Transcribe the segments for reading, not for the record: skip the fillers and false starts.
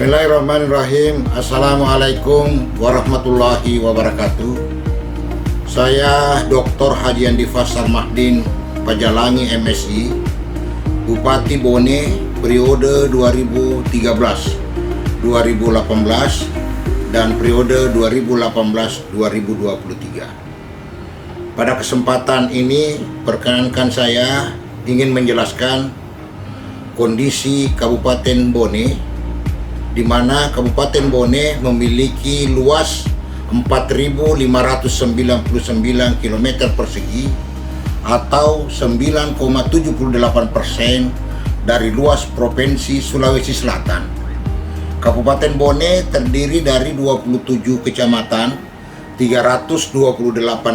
Bismillahirrahmanirrahim. Assalamualaikum warahmatullahi wabarakatuh. Saya Dr. Haji Andi Fassar Mahdin Pajalangi MSI, Bupati Bone periode 2013-2018 dan periode 2018-2023. Pada kesempatan ini perkenankan saya ingin menjelaskan kondisi Kabupaten Bone, di mana Kabupaten Bone memiliki luas 4.599 km persegi atau 9,78% dari luas Provinsi Sulawesi Selatan. Kabupaten Bone terdiri dari 27 kecamatan, 328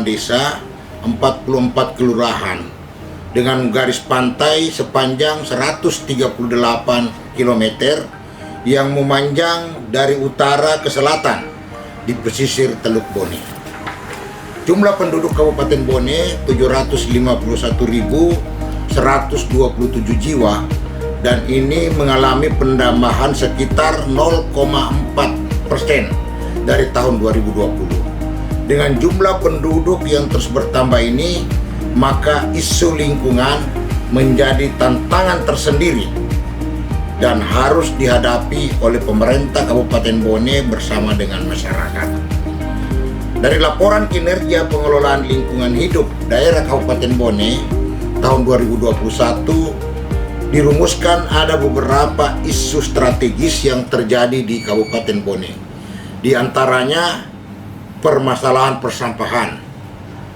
desa, 44 kelurahan dengan garis pantai sepanjang 138 km yang memanjang dari utara ke selatan di pesisir Teluk Bone. Jumlah penduduk Kabupaten Bone 751.127 jiwa, dan ini mengalami penambahan sekitar 0,4% dari tahun 2020. Dengan jumlah penduduk yang terus bertambah ini, maka isu lingkungan menjadi tantangan tersendiri dan harus dihadapi oleh pemerintah Kabupaten Bone bersama dengan masyarakat. Dari laporan kinerja pengelolaan lingkungan hidup daerah Kabupaten Bone tahun 2021, dirumuskan ada beberapa isu strategis yang terjadi di Kabupaten Bone. Di antaranya permasalahan persampahan,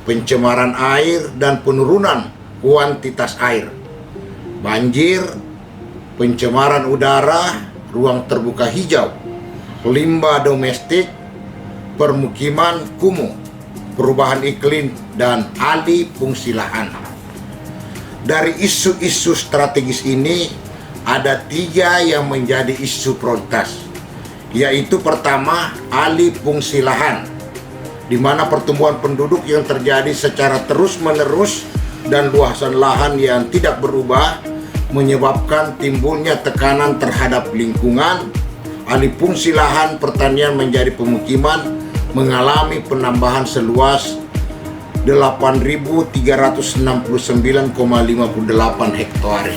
pencemaran air dan penurunan kuantitas air, banjir, pencemaran udara, ruang terbuka hijau, limbah domestik, permukiman kumuh, perubahan iklim, dan alih fungsi lahan. Dari isu-isu strategis ini, ada 3 yang menjadi isu prioritas, yaitu pertama, alih fungsi lahan, di mana pertumbuhan penduduk yang terjadi secara terus-menerus dan luasan lahan yang tidak berubah menyebabkan timbulnya tekanan terhadap lingkungan. Alih fungsi lahan pertanian menjadi pemukiman mengalami penambahan seluas 8.369,58 hektare.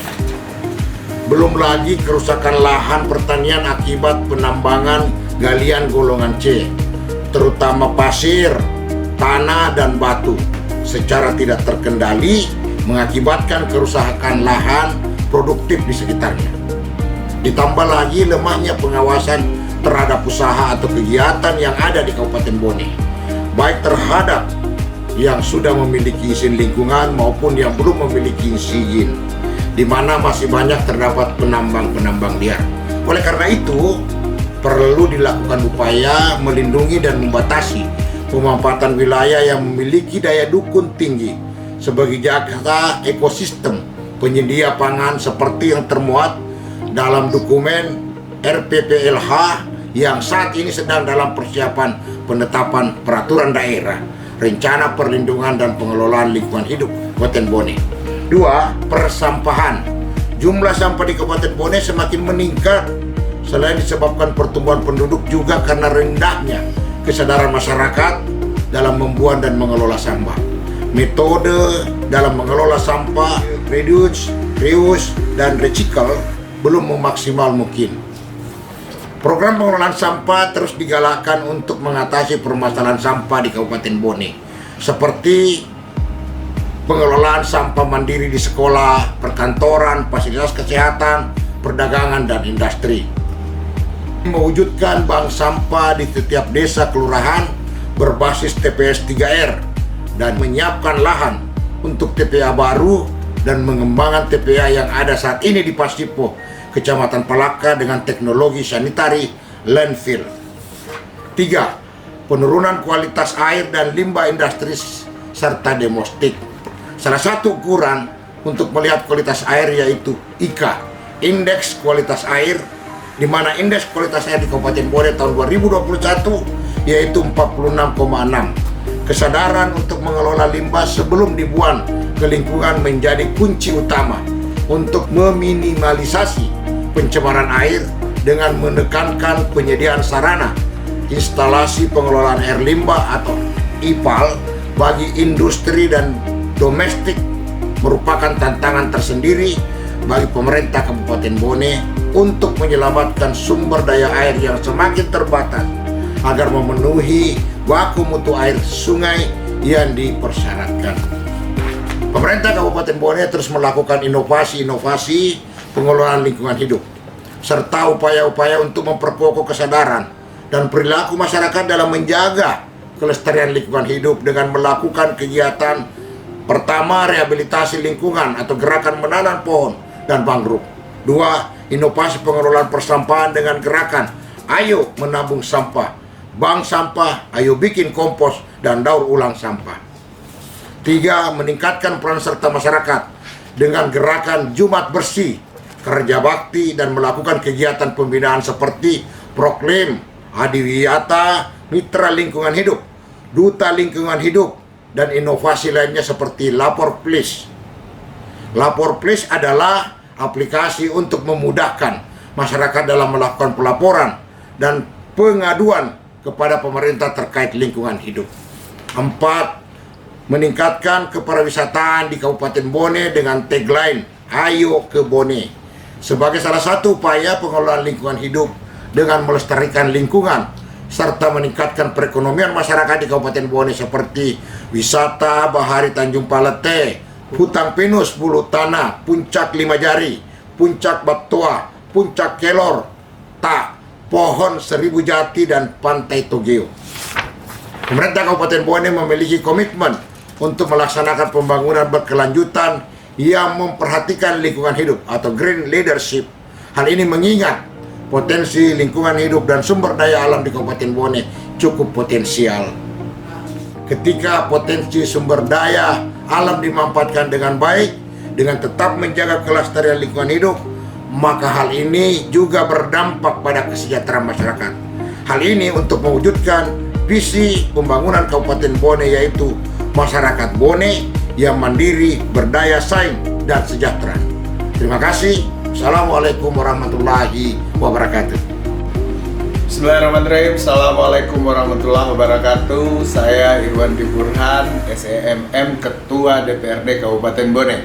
Belum lagi kerusakan lahan pertanian akibat penambangan galian golongan C, terutama pasir, tanah, dan batu secara tidak terkendali mengakibatkan kerusakan lahan produktif di sekitarnya. Ditambah lagi lemahnya pengawasan terhadap usaha atau kegiatan yang ada di Kabupaten Bone, baik terhadap yang sudah memiliki izin lingkungan maupun yang belum memiliki izin, di mana masih banyak terdapat penambang-penambang liar. Oleh karena itu, perlu dilakukan upaya melindungi dan membatasi pemanfaatan wilayah yang memiliki daya dukung tinggi sebagai jakarta ekosistem penyedia pangan seperti yang termuat dalam dokumen RPPLH yang saat ini sedang dalam persiapan penetapan peraturan daerah rencana perlindungan dan pengelolaan lingkungan hidup Kabupaten Bone. 2. Persampahan. Jumlah sampah di Kabupaten Bone semakin meningkat selain disebabkan pertumbuhan penduduk juga karena rendahnya kesadaran masyarakat dalam membuang dan mengelola sampah. Metode dalam mengelola sampah, reduce, reuse, dan recycle belum memaksimal mungkin. Program pengelolaan sampah terus digalakkan untuk mengatasi permasalahan sampah di Kabupaten Bone, seperti pengelolaan sampah mandiri di sekolah, perkantoran, fasilitas kesehatan, perdagangan, dan industri. Mewujudkan bank sampah di setiap desa kelurahan berbasis TPS 3R dan menyiapkan lahan untuk TPA baru dan mengembangkan TPA yang ada saat ini di Pasipo, Kecamatan Palaka dengan teknologi sanitary landfill. 3. Penurunan kualitas air dan limbah industri serta domestik. Salah satu ukuran untuk melihat kualitas air yaitu IKA, Indeks Kualitas Air, di mana indeks kualitas air di Kabupaten Bone tahun 2021 yaitu 46,6. Kesadaran untuk mengelola limbah sebelum dibuang ke lingkungan menjadi kunci utama untuk meminimalisasi pencemaran air dengan menekankan penyediaan sarana instalasi pengelolaan air limbah atau IPAL bagi industri dan domestik merupakan tantangan tersendiri bagi pemerintah Kabupaten Bone untuk menyelamatkan sumber daya air yang semakin terbatas agar memenuhi baku mutu air sungai yang dipersyaratkan. Pemerintah Kabupaten Bone terus melakukan inovasi-inovasi pengelolaan lingkungan hidup serta upaya-upaya untuk memperkokoh kesadaran dan perilaku masyarakat dalam menjaga kelestarian lingkungan hidup dengan melakukan kegiatan pertama, rehabilitasi lingkungan atau gerakan menanam pohon dan mangrove. 2. Inovasi pengelolaan persampahan dengan gerakan ayo menabung sampah, bank sampah, ayo bikin kompos, dan daur ulang sampah. 3. Meningkatkan peran serta masyarakat dengan gerakan Jumat Bersih, kerja bakti, dan melakukan kegiatan pembinaan seperti Proklim, Adiwiyata, Mitra Lingkungan Hidup, Duta Lingkungan Hidup, dan inovasi lainnya seperti Lapor Please. Lapor Please adalah aplikasi untuk memudahkan masyarakat dalam melakukan pelaporan dan pengaduan kepada pemerintah terkait lingkungan hidup. 4. Meningkatkan kepariwisataan di Kabupaten Bone dengan tagline Ayo ke Bone sebagai salah satu upaya pengelolaan lingkungan hidup dengan melestarikan lingkungan serta meningkatkan perekonomian masyarakat di Kabupaten Bone seperti wisata Bahari Tanjung Palete, Hutan Pinus Bulu Tanah, Puncak Lima Jari, Puncak Batoa, Puncak Kelor, Tak, Pohon Seribu Jati, dan Pantai Togeo. Pemerintah Kabupaten Bone memiliki komitmen untuk melaksanakan pembangunan berkelanjutan yang memperhatikan lingkungan hidup atau green leadership. Hal ini mengingat potensi lingkungan hidup dan sumber daya alam di Kabupaten Bone cukup potensial. Ketika potensi sumber daya alam dimanfaatkan dengan baik dengan tetap menjaga kelestarian lingkungan hidup, maka hal ini juga berdampak pada kesejahteraan masyarakat. Hal ini untuk mewujudkan visi pembangunan Kabupaten Bone, yaitu masyarakat Bone yang mandiri, berdaya saing, dan sejahtera. Terima kasih. Assalamualaikum warahmatullahi wabarakatuh. Bismillahirrahmanirrahim. Assalamualaikum warahmatullahi wabarakatuh. Saya Irwan Burhan, SEMM, Ketua DPRD Kabupaten Bone.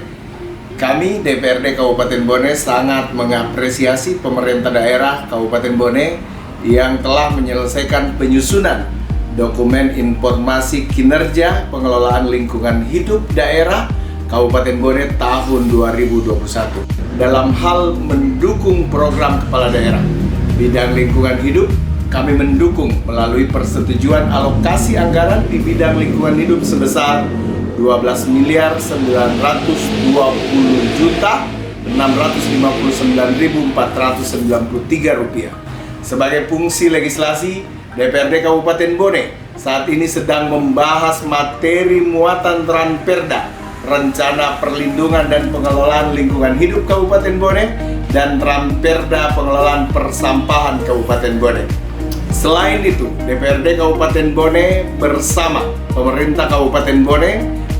Kami DPRD Kabupaten Bone sangat mengapresiasi pemerintah daerah Kabupaten Bone yang telah menyelesaikan penyusunan dokumen informasi kinerja pengelolaan lingkungan hidup daerah Kabupaten Bone tahun 2021 dalam hal mendukung program kepala daerah bidang lingkungan hidup. Kami mendukung melalui persetujuan alokasi anggaran di bidang lingkungan hidup sebesar 12.920.659.493 rupiah. Sebagai fungsi legislasi, DPRD Kabupaten Bone saat ini sedang membahas materi muatan Ranperda, Rencana Perlindungan dan Pengelolaan Lingkungan Hidup Kabupaten Bone, dan Ranperda Pengelolaan Persampahan Kabupaten Bone. Selain itu, DPRD Kabupaten Bone bersama pemerintah Kabupaten Bone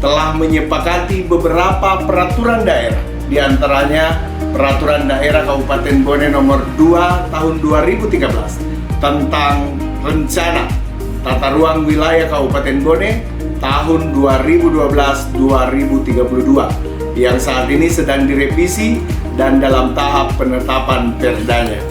telah menyepakati beberapa peraturan daerah, di antaranya Peraturan Daerah Kabupaten Bone nomor 2 tahun 2013 tentang Rencana Tata Ruang Wilayah Kabupaten Bone tahun 2012-2032 yang saat ini sedang direvisi dan dalam tahap penetapan perdanya.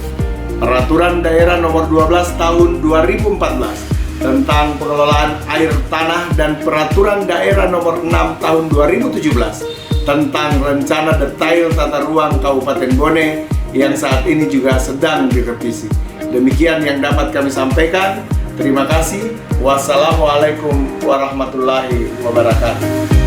Peraturan Daerah nomor 12 tahun 2014 tentang pengelolaan air tanah dan Peraturan Daerah nomor 6 tahun 2017 tentang Rencana Detail Tata Ruang Kabupaten Bone yang saat ini juga sedang direvisi. Demikian yang dapat kami sampaikan. Terima kasih. Wassalamualaikum warahmatullahi wabarakatuh.